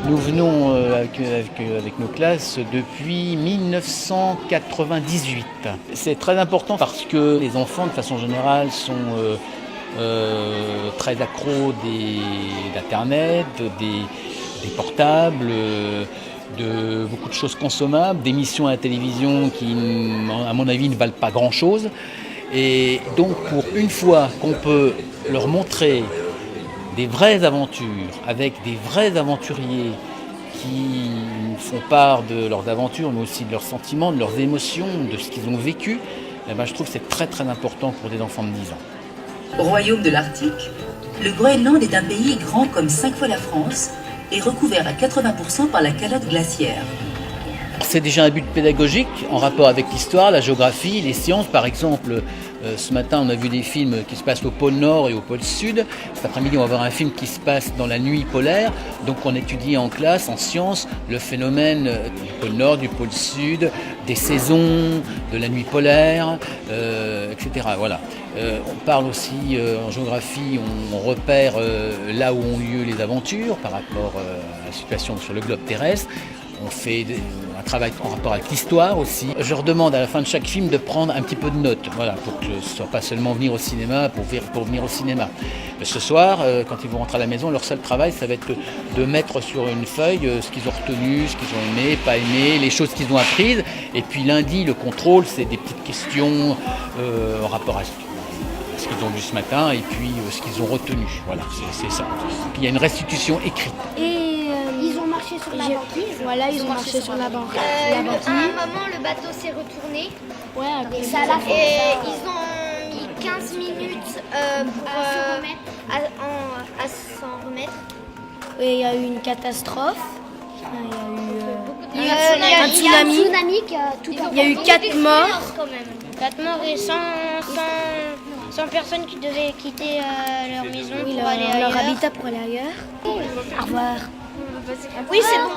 Nous venons avec nos classes depuis 1998. C'est très important parce que les enfants, de façon générale, sont très accros d'Internet, des portables, de beaucoup de choses consommables, d'émissions à la télévision qui, à mon avis, ne valent pas grand-chose. Et donc, pour une fois qu'on peut leur montrer des vraies aventures avec des vrais aventuriers qui font part de leurs aventures, mais aussi de leurs sentiments, de leurs émotions, de ce qu'ils ont vécu, eh ben, je trouve que c'est très très important pour des enfants de 10 ans. Royaume de l'Arctique, le Groenland est un pays grand comme 5 fois la France et recouvert à 80% par la calotte glaciaire. C'est déjà un but pédagogique en rapport avec l'histoire, la géographie, les sciences. Par exemple, ce matin, on a vu des films qui se passent au pôle Nord et au pôle Sud. Cet après-midi, on va voir un film qui se passe dans la nuit polaire. Donc, on étudie en classe, en sciences, le phénomène du pôle Nord, du pôle Sud, des saisons, de la nuit polaire, etc. Voilà. On parle aussi en géographie, on repère là où ont lieu les aventures par rapport à la situation sur le globe terrestre. On fait un travail en rapport avec l'histoire aussi. Je leur demande à la fin de chaque film de prendre un petit peu de notes, voilà, pour que ce ne soit pas seulement venir au cinéma pour venir au cinéma. Mais ce soir, quand ils vont rentrer à la maison, leur seul travail, ça va être de mettre sur une feuille ce qu'ils ont retenu, ce qu'ils ont aimé, pas aimé, les choses qu'ils ont apprises. Et puis lundi, le contrôle, c'est des petites questions en rapport à ce qu'ils ont vu ce matin et puis ce qu'ils ont retenu. Voilà, c'est ça. Puis il y a une restitution écrite. Ils ont marché sur la banquise. Voilà, ils ont marché sur la banquise. À un moment, le bateau s'est retourné. Ouais, Et ils ont mis 15 minutes à s'en remettre. Et il y a eu une catastrophe. Il y a eu Un tsunami qui a tout Il y a eu 4 morts. quand même. 4 morts et 100 personnes qui devaient quitter leur maison pour aller ailleurs. Leur habitat pour aller ailleurs. Au revoir. Oui, c'est bon.